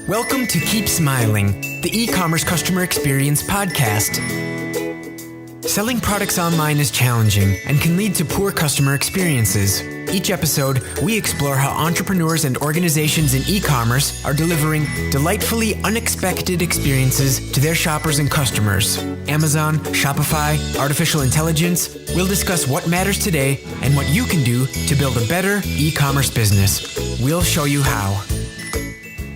Welcome to Keep Smiling, the e-commerce customer experience podcast. Selling products online is challenging and can lead to poor customer experiences. Each episode, we explore how entrepreneurs and organizations in e-commerce are delivering delightfully unexpected experiences to their shoppers and customers. Amazon, Shopify, artificial intelligence. We'll discuss what matters today and what you can do to build a better e-commerce business. We'll show you how.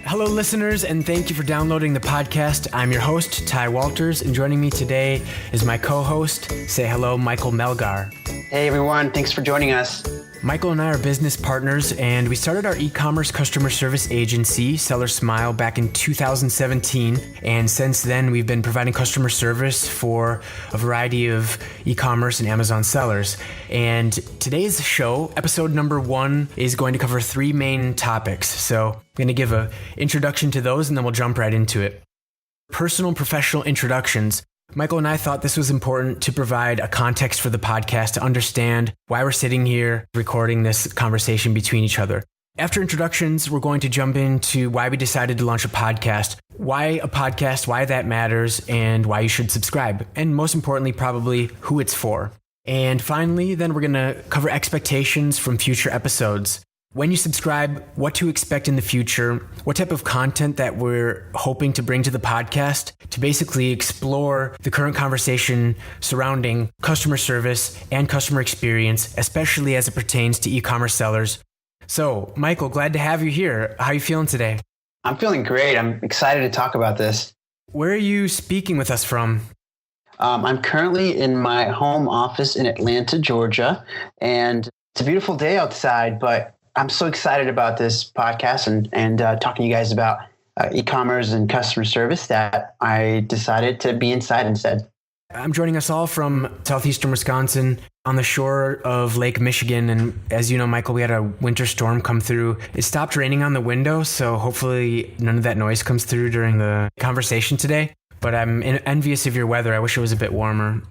Hello, listeners, and thank you for downloading the podcast. I'm your host, Ty Walters, and joining me today is my co-host. Say hello, Michael Melgar. Hey, everyone. Thanks for joining us. Michael and I are business partners, and we started our e-commerce customer service agency, SellerSmile, back in 2017. And since then, we've been providing customer service for a variety of e-commerce and Amazon sellers. And today's show, episode number 1, is going to cover 3 main topics. So I'm going to give an introduction to those, and then we'll jump right into it. Personal and professional introductions. Michael and I thought this was important to provide a context for the podcast to understand why we're sitting here recording this conversation between each other. After introductions, we're going to jump into why we decided to launch a podcast, why that matters, and why you should subscribe. And most importantly, probably who it's for. And finally, then we're going to cover expectations from future episodes. When you subscribe, what to expect in the future, what type of content that we're hoping to bring to the podcast to basically explore the current conversation surrounding customer service and customer experience, especially as it pertains to e-commerce sellers. So, Michael, glad to have you here. How are you feeling today? I'm feeling great. I'm excited to talk about this. Where are you speaking with us from? I'm currently in my home office in Atlanta, Georgia, and it's a beautiful day outside, but I'm so excited about this podcast and talking to you guys about e-commerce and customer service that I decided to be inside instead. I'm joining us all from southeastern Wisconsin on the shore of Lake Michigan. And as you know, Michael, we had a winter storm come through. It stopped raining on the window, so hopefully none of that noise comes through during the conversation today. But I'm envious of your weather. I wish it was a bit warmer.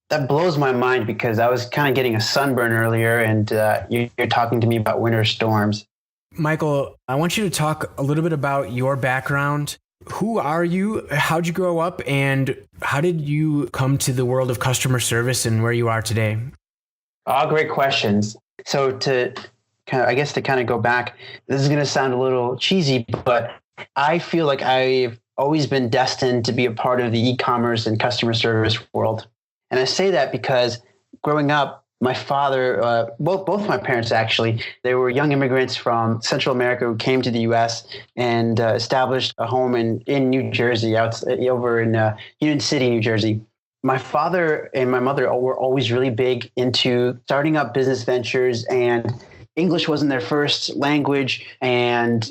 That blows my mind because I was kind of getting a sunburn earlier and you're talking to me about winter storms. Michael, I want you to talk a little bit about your background. Who are you? How'd you grow up? And how did you come to the world of customer service and where you are today? All great questions. So to kind of go back, this is going to sound a little cheesy, but I feel like I've always been destined to be a part of the e-commerce and customer service world. And I say that because growing up, my father, both my parents actually, they were young immigrants from Central America who came to the U.S. and established a home in New Jersey, over in Union City, New Jersey. My father and my mother were always really big into starting up business ventures, and English wasn't their first language, and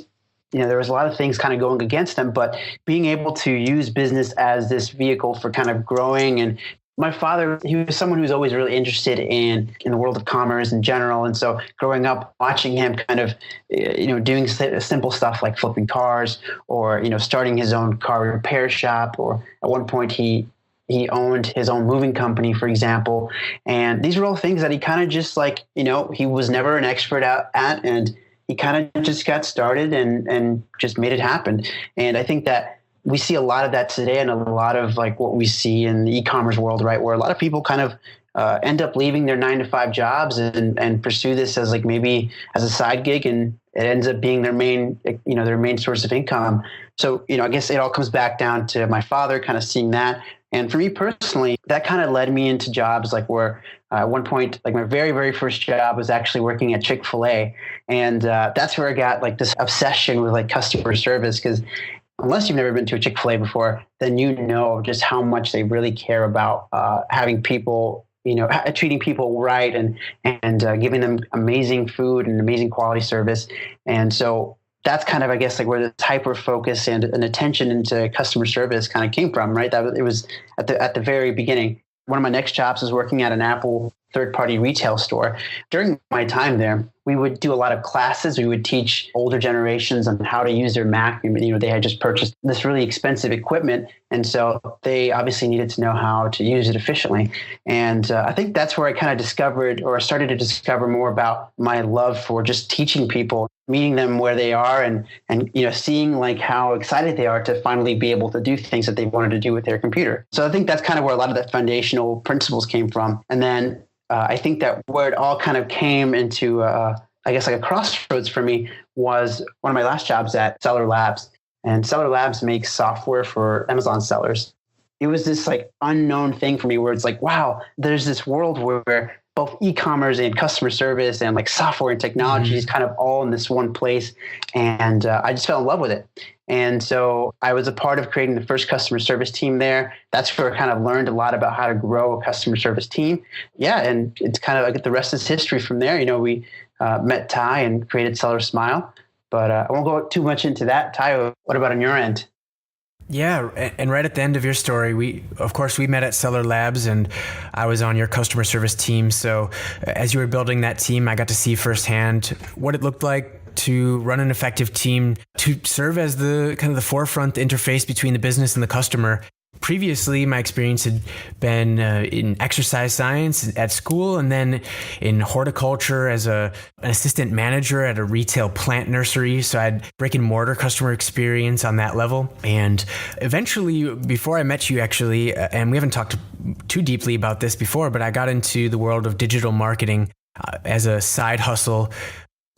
there was a lot of things kind of going against them, but being able to use business as this vehicle for kind of growing. And my father, he was someone who was always really interested in the world of commerce in general. And so growing up, watching him kind of, doing simple stuff like flipping cars or, starting his own car repair shop, or at one point he owned his own moving company, for example. And these were all things that he kind of just he was never an expert at, and he kind of just got started and just made it happen. And I think that we see a lot of that today, and a lot of what we see in the e-commerce world, right? Where a lot of people kind of end up leaving their 9-to-5 jobs and pursue this as maybe as a side gig, and it ends up being their main source of income. So, I guess it all comes back down to my father kind of seeing that. And for me personally, that kind of led me into jobs where at one point, my very, very first job was actually working at Chick-fil-A. And that's where I got this obsession with customer service, because unless you've never been to a Chick-fil-A before, then just how much they really care about having people, treating people right and giving them amazing food and amazing quality service. And so that's kind of, I guess, where this hyper focus and an attention into customer service kind of came from, right? It was at the very beginning. One of my next jobs was working at an Apple third-party retail store. During my time there, we would do a lot of classes. We would teach older generations on how to use their Mac. They had just purchased this really expensive equipment, and so they obviously needed to know how to use it efficiently. And I think that's where I kind of discovered, or started to discover more about my love for just teaching people, meeting them where they are, and seeing like how excited they are to finally be able to do things that they wanted to do with their computer. So I think that's kind of where a lot of the foundational principles came from. And then I think that where it all kind of came into, I guess, like a crossroads for me was one of my last jobs at Seller Labs. And Seller Labs makes software for Amazon sellers. It was this like unknown thing for me where it's like, wow, there's this world where both e-commerce and customer service and like software and technology is kind of all in this one place. And I just fell in love with it. And so I was a part of creating the first customer service team there. That's where I kind of learned a lot about how to grow a customer service team. Yeah, and it's kind of like the rest is history from there. We met Ty and created SellerSmile. But I won't go too much into that. Ty, what about on your end? Yeah, and right at the end of your story, we met at Seller Labs, and I was on your customer service team. So as you were building that team, I got to see firsthand what it looked like to run an effective team, to serve as the kind of the forefront, the interface between the business and the customer. Previously, my experience had been in exercise science at school, and then in horticulture as an assistant manager at a retail plant nursery. So I had brick and mortar customer experience on that level. And eventually, before I met you actually, and we haven't talked too deeply about this before, but I got into the world of digital marketing as a side hustle,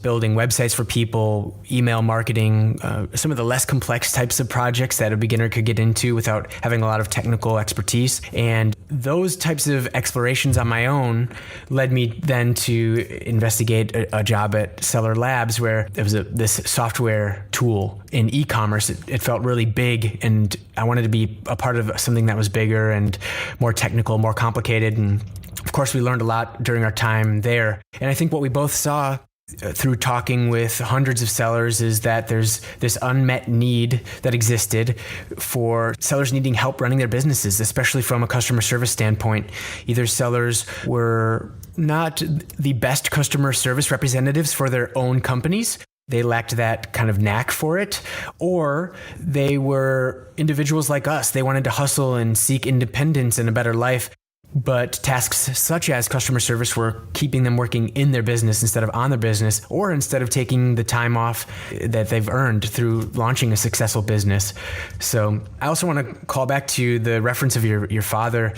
building websites for people, email marketing, some of the less complex types of projects that a beginner could get into without having a lot of technical expertise. And those types of explorations on my own led me then to investigate a job at Seller Labs, where there was this software tool in e-commerce. It felt really big, and I wanted to be a part of something that was bigger and more technical, more complicated. And of course, we learned a lot during our time there. And I think what we both saw through talking with hundreds of sellers is that there's this unmet need that existed for sellers needing help running their businesses, especially from a customer service standpoint. Either sellers were not the best customer service representatives for their own companies, they lacked that kind of knack for it, or they were individuals like us. They wanted to hustle and seek independence and a better life, but tasks such as customer service were keeping them working in their business instead of on their business, or instead of taking the time off that they've earned through launching a successful business. So I also want to call back to the reference of your father.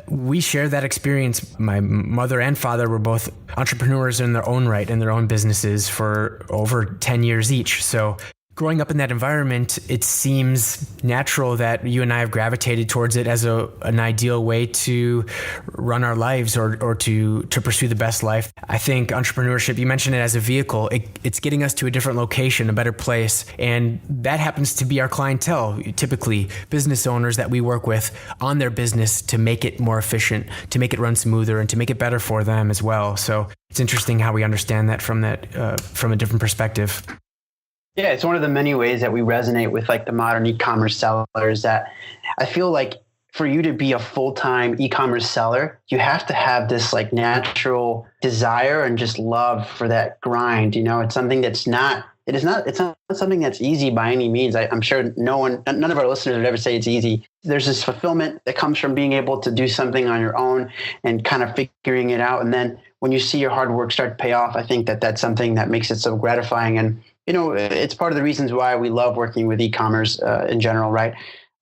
We share that experience. My mother and father were both entrepreneurs in their own right, in their own businesses for over 10 years each. So growing up in that environment, it seems natural that you and I have gravitated towards it as an ideal way to run our lives or to pursue the best life. I think entrepreneurship, you mentioned it as a vehicle, it's getting us to a different location, a better place. And that happens to be our clientele, typically business owners that we work with on their business to make it more efficient, to make it run smoother, and to make it better for them as well. So it's interesting how we understand that from a different perspective. Yeah, it's one of the many ways that we resonate with like the modern e-commerce sellers, that I feel like for you to be a full-time e-commerce seller, you have to have this like natural desire and just love for that grind. It's something it's not something that's easy by any means. I'm sure none of our listeners would ever say it's easy. There's this fulfillment that comes from being able to do something on your own and kind of figuring it out. And then when you see your hard work start to pay off, I think that that's something that makes it so gratifying. And it's part of the reasons why we love working with e-commerce in general, right?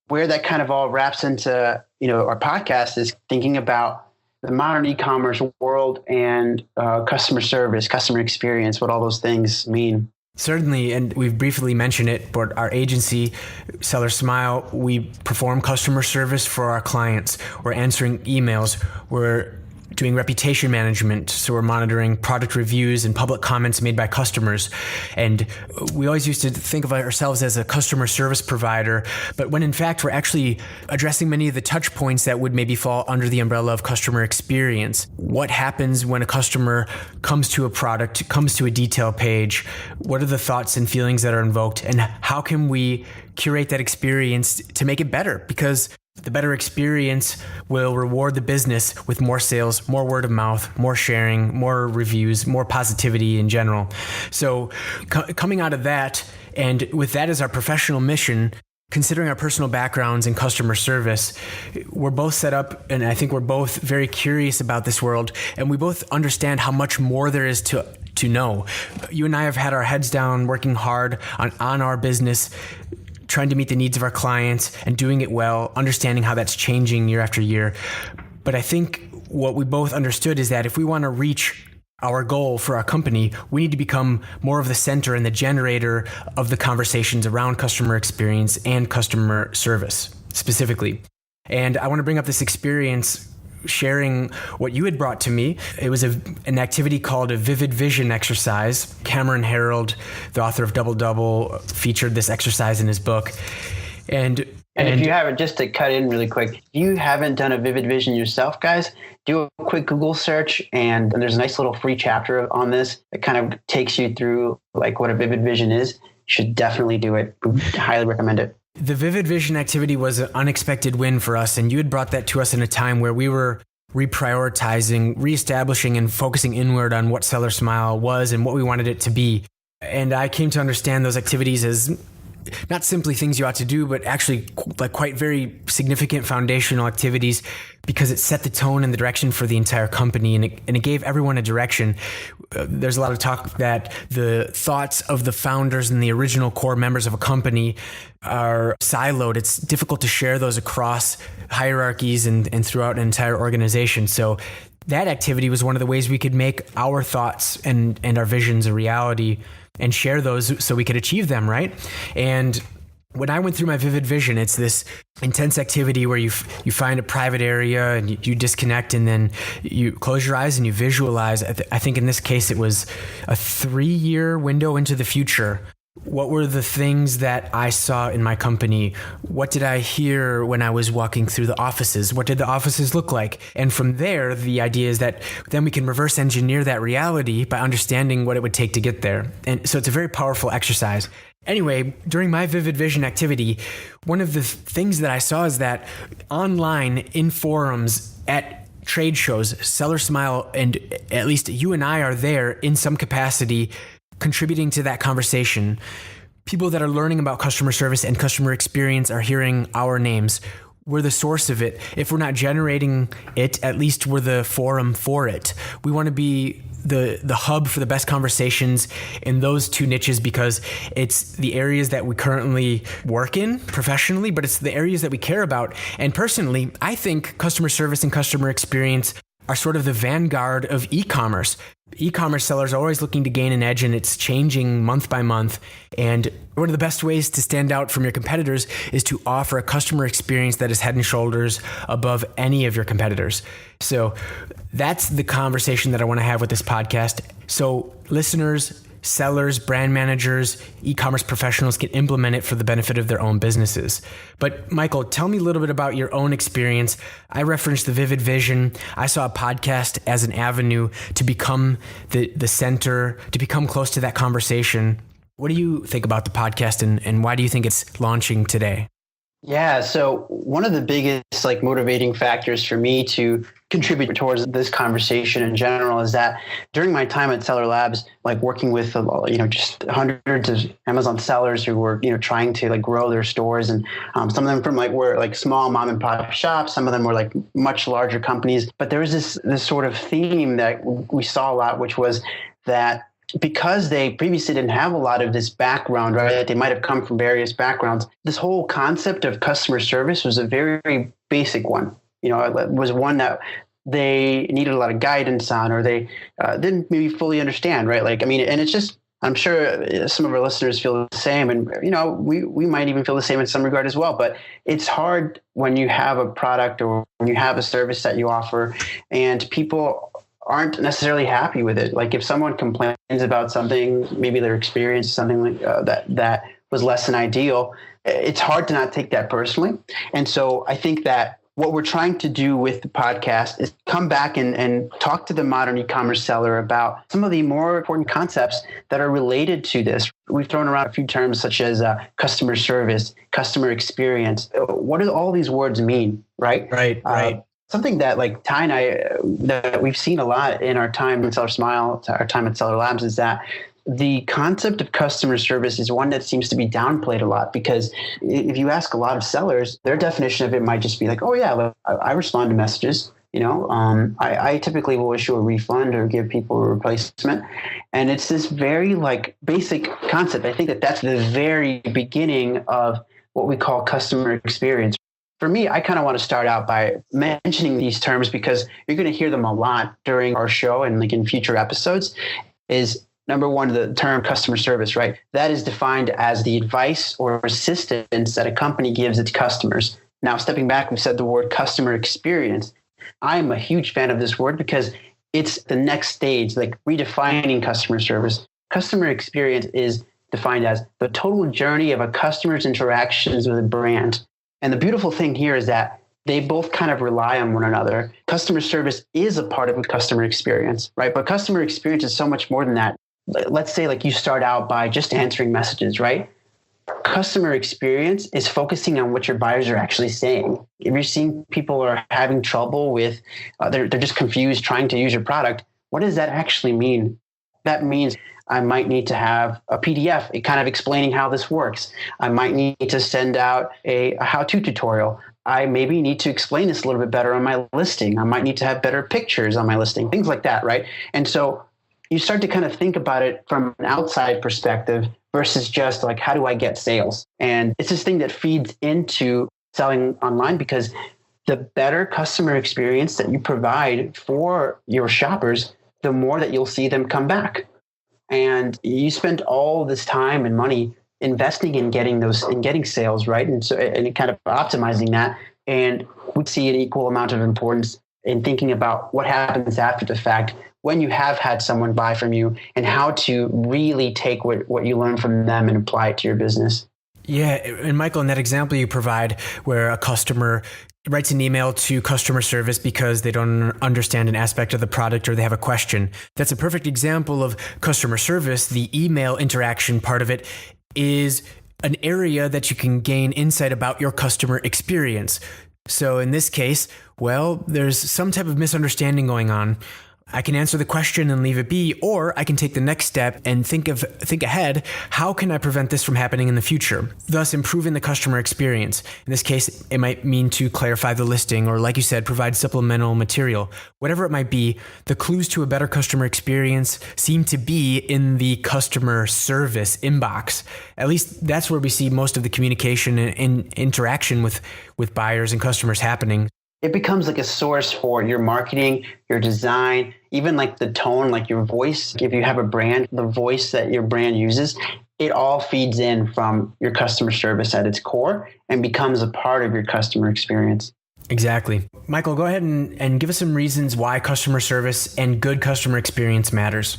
Where that kind of all wraps into, our podcast is thinking about the modern e-commerce world and customer service, customer experience, what all those things mean. Certainly, and we've briefly mentioned it, but our agency, SellerSmile, we perform customer service for our clients. We're answering emails. We're doing reputation management, so we're monitoring product reviews and public comments made by customers. And we always used to think of ourselves as a customer service provider, but when in fact we're actually addressing many of the touch points that would maybe fall under the umbrella of customer experience. What happens when a customer comes to a product, comes to a detail page? What are the thoughts and feelings that are invoked? And how can we curate that experience to make it better? Because The better experience will reward the business with more sales, more word of mouth, more sharing, more reviews, more positivity in general. So coming out of that, and with that as our professional mission, considering our personal backgrounds in customer service, we're both set up, and I think we're both very curious about this world, and we both understand how much more there is to know. You and I have had our heads down, working hard on our business, trying to meet the needs of our clients and doing it well, understanding how that's changing year after year. But I think what we both understood is that if we want to reach our goal for our company, we need to become more of the center and the generator of the conversations around customer experience and customer service specifically. And I want to bring up this experience sharing what you had brought to me. It was an activity called a Vivid Vision exercise. Cameron Herold, the author of Double Double, featured this exercise in his book. And if you haven't, just to cut in really quick, if you haven't done a Vivid Vision yourself, guys, do a quick Google search, and there's a nice little free chapter on this that kind of takes you through like what a Vivid Vision is. You should definitely do it. We highly recommend it. The Vivid Vision activity was an unexpected win for us, and you had brought that to us in a time where we were reprioritizing, reestablishing, and focusing inward on what SellerSmile was and what we wanted it to be. And I came to understand those activities as not simply things you ought to do, but actually like quite very significant foundational activities, because it set the tone and the direction for the entire company, and it gave everyone a direction. There's a lot of talk that the thoughts of the founders and the original core members of a company are siloed. It's difficult to share those across hierarchies and throughout an entire organization. So that activity was one of the ways we could make our thoughts and our visions a reality and share those so we could achieve them, right? And when I went through my Vivid Vision, it's this intense activity where you find a private area and you disconnect, and then you close your eyes and you visualize. I think in this case, it was a 3-year window into the future. What were the things that I saw in my company? What did I hear when I was walking through the offices? What did the offices look like? And from there, the idea is that then we can reverse engineer that reality by understanding what it would take to get there. And so it's a very powerful exercise. Anyway, during my Vivid Vision activity, one of the things that I saw is that online in forums at trade shows, SellerSmile, and at least you and I are there in some capacity contributing to that conversation. People that are learning about customer service and customer experience are hearing our names. We're the source of it. If we're not generating it, at least we're the forum for it. We want to be the hub for the best conversations in those two niches, because it's the areas that we currently work in professionally, but it's the areas that we care about. And personally, I think customer service and customer experience are sort of the vanguard of e-commerce. E-commerce sellers are always looking to gain an edge, and it's changing month by month. And one of the best ways to stand out from your competitors is to offer a customer experience that is head and shoulders above any of your competitors. So that's the conversation that I want to have with this podcast. So listeners, sellers, brand managers, e-commerce professionals can implement it for the benefit of their own businesses. But Michael, tell me a little bit about your own experience. I referenced the Vivid Vision. I saw a podcast as an avenue to become the center, to become close to that conversation. What do you think about the podcast, and why do you think it's launching today? Yeah, so one of the biggest motivating factors for me to contribute towards this conversation in general is that during my time at Seller Labs, working with just hundreds of Amazon sellers who were trying to grow their stores, and some of them from were small mom and pop shops, some of them were much larger companies, but there was this sort of theme that we saw a lot, which was that because they previously didn't have a lot of this background, right? They might have come from various backgrounds. This whole concept of customer service was a very, very basic one. It was one that they needed a lot of guidance on, or they didn't maybe fully understand, right? And it's just, I'm sure some of our listeners feel the same, and we might even feel the same in some regard as well. But it's hard when you have a product or when you have a service that you offer, and people aren't necessarily happy with it. If someone complains about something, maybe their experience, something that was less than ideal, it's hard to not take that personally. And so I think that what we're trying to do with the podcast is come back and talk to the modern e-commerce seller about some of the more important concepts that are related to this. We've thrown around a few terms such as customer service, customer experience. What do all these words mean, right? Right. Something that like Ty and I, that we've seen a lot in our time in SellerSmile, our time at Seller Labs, is that the concept of customer service is one that seems to be downplayed a lot, because if you ask a lot of sellers, their definition of it might just be like, oh yeah, look, I respond to messages. I typically will issue a refund or give people a replacement. And it's this very like basic concept. I think that that's the very beginning of what we call customer experience. For me, I kind of want to start out by mentioning these terms because you're going to hear them a lot during our show and like in future episodes. Is number one, the term customer service, right? That is defined as the advice or assistance that a company gives its customers. Now, stepping back, we said the word customer experience. I'm a huge fan of this word because it's the next stage, like redefining customer service. Customer experience is defined as the total journey of a customer's interactions with a brand. And the beautiful thing here is that they both kind of rely on one another. Customer service is a part of a customer experience, right? But customer experience is so much more than that. Let's say like you start out by just answering messages, right? Customer experience is focusing on what your buyers are actually saying. If you're seeing people are having trouble with, they're just confused trying to use your product, what does that actually mean? That means I might need to have a PDF kind of explaining how this works. I might need to send out a how-to tutorial. I maybe need to explain this a little bit better on my listing. I might need to have better pictures on my listing, things like that, right? And so you start to kind of think about it from an outside perspective versus just like, how do I get sales? And it's this thing that feeds into selling online, because the better customer experience that you provide for your shoppers, the more that you'll see them come back. And you spend all this time and money investing in getting sales, right? And so, and kind of optimizing that. And we see an equal amount of importance in thinking about what happens after the fact when you have had someone buy from you, and how to really take what you learn from them and apply it to your business. Yeah. And Michael, in that example you provide where a customer writes an email to customer service because they don't understand an aspect of the product or they have a question, that's a perfect example of customer service. The email interaction part of it is an area that you can gain insight about your customer experience. So in this case, well, there's some type of misunderstanding going on. I can answer the question and leave it be, or I can take the next step and think ahead. How can I prevent this from happening in the future? Thus improving the customer experience. In this case, it might mean to clarify the listing, or like you said, provide supplemental material. Whatever it might be, the clues to a better customer experience seem to be in the customer service inbox. At least that's where we see most of the communication and interaction with buyers and customers happening. It becomes like a source for your marketing, your design, even like the tone, like your voice. If you have a brand, the voice that your brand uses, it all feeds in from your customer service at its core and becomes a part of your customer experience. Exactly. Michael, go ahead and give us some reasons why customer service and good customer experience matters.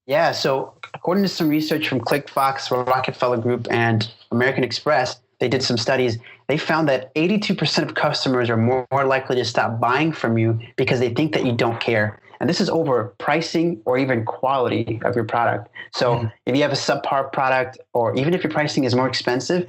Yeah, so according to some research from ClickFox, Rockefeller Group, and American Express, they did some studies. They found that 82% of customers are more likely to stop buying from you because they think that you don't care. And this is over pricing or even quality of your product. So if you have a subpar product, or even if your pricing is more expensive,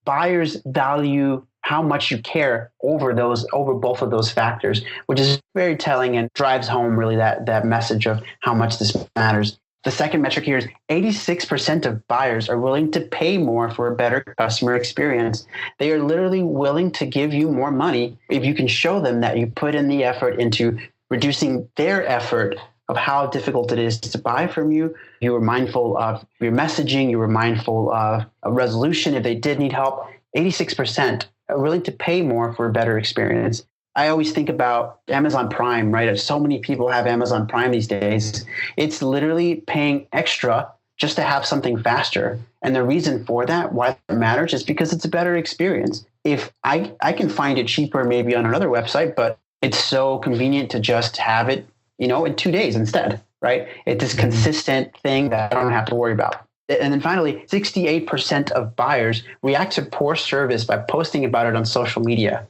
buyers value how much you care over both of those factors, which is very telling and drives home really that message of how much this matters. The second metric here is 86% of buyers are willing to pay more for a better customer experience. They are literally willing to give you more money if you can show them that you put in the effort into reducing their effort of how difficult it is to buy from you. You were mindful of your messaging. You were mindful of a resolution if they did need help. 86% are willing to pay more for a better experience. I always think about Amazon Prime, right? So many people have Amazon Prime these days. It's literally paying extra just to have something faster. And the reason for that, why it matters, is because it's a better experience. If I can find it cheaper maybe on another website, but it's so convenient to just have it, in 2 days instead, right? It's this consistent thing that I don't have to worry about. And then finally, 68% of buyers react to poor service by posting about it on social media.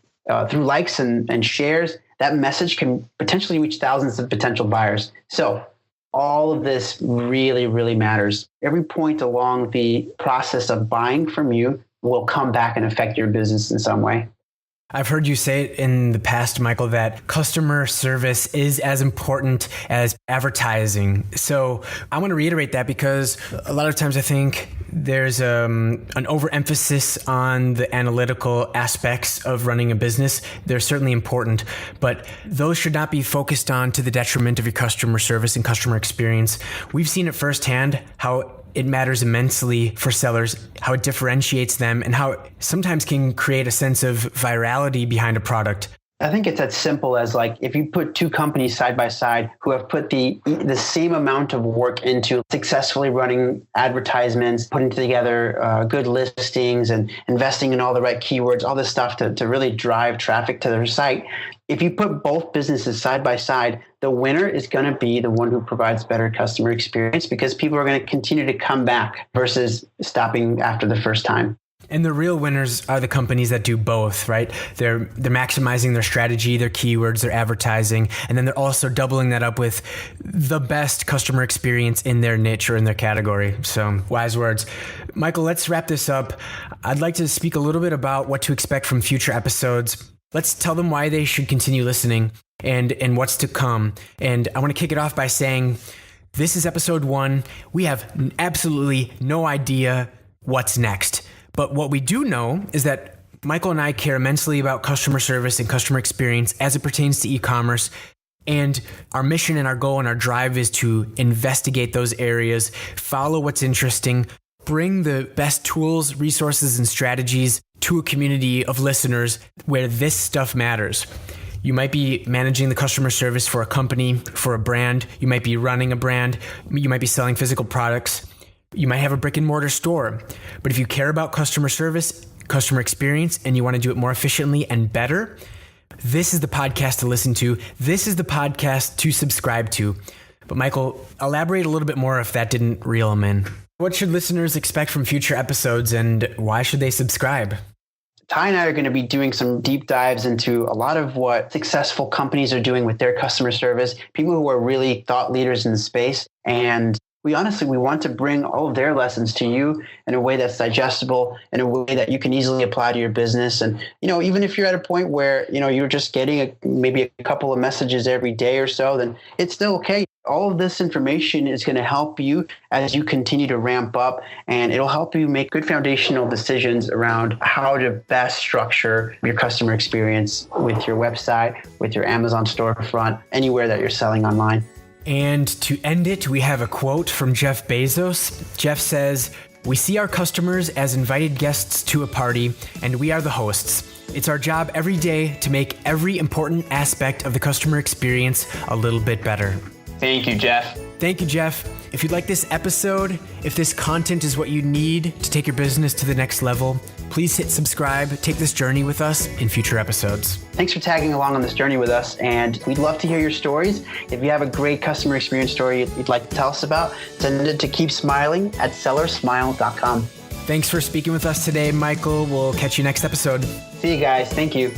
through likes and shares, that message can potentially reach thousands of potential buyers. So all of this really, really matters. Every point along the process of buying from you will come back and affect your business in some way. I've heard you say it in the past, Michael, that customer service is as important as advertising. So I want to reiterate that because a lot of times I think there's an overemphasis on the analytical aspects of running a business. They're certainly important, but those should not be focused on to the detriment of your customer service and customer experience. We've seen it firsthand how it matters immensely for sellers, how it differentiates them, and how it sometimes can create a sense of virality behind a product. I think it's as simple as like if you put two companies side by side who have put the same amount of work into successfully running advertisements, putting together good listings and investing in all the right keywords, all this stuff to really drive traffic to their site. If you put both businesses side by side, the winner is going to be the one who provides better customer experience because people are going to continue to come back versus stopping after the first time. And the real winners are the companies that do both, right? They're maximizing their strategy, their keywords, their advertising, and then they're also doubling that up with the best customer experience in their niche or in their category. So wise words. Michael, let's wrap this up. I'd like to speak a little bit about what to expect from future episodes. Let's tell them why they should continue listening and what's to come. And I want to kick it off by saying this is episode 1. We have absolutely no idea what's next. But what we do know is that Michael and I care immensely about customer service and customer experience as it pertains to e-commerce. And our mission and our goal and our drive is to investigate those areas, follow what's interesting, bring the best tools, resources, and strategies to a community of listeners where this stuff matters. You might be managing the customer service for a company, for a brand. You might be running a brand. You might be selling physical products. You might have a brick and mortar store, but if you care about customer service, customer experience, and you want to do it more efficiently and better, this is the podcast to listen to. This is the podcast to subscribe to. But Michael, elaborate a little bit more if that didn't reel them in. What should listeners expect from future episodes and why should they subscribe? Ty and I are going to be doing some deep dives into a lot of what successful companies are doing with their customer service, people who are really thought leaders in the space. And we want to bring all of their lessons to you in a way that's digestible, in a way that you can easily apply to your business. And, even if you're at a point where, you're just getting maybe a couple of messages every day or so, then it's still okay. All of this information is going to help you as you continue to ramp up, and it'll help you make good foundational decisions around how to best structure your customer experience with your website, with your Amazon storefront, anywhere that you're selling online. And to end it, we have a quote from Jeff Bezos. Jeff says, "We see our customers as invited guests to a party, and we are the hosts. It's our job every day to make every important aspect of the customer experience a little bit better." Thank you, Jeff. Thank you, Jeff. If you like this episode, if this content is what you need to take your business to the next level, please hit subscribe. Take this journey with us in future episodes. Thanks for tagging along on this journey with us, and we'd love to hear your stories. If you have a great customer experience story you'd like to tell us about, send it to keepsmiling@sellersmile.com. Thanks for speaking with us today, Michael. We'll catch you next episode. See you guys. Thank you.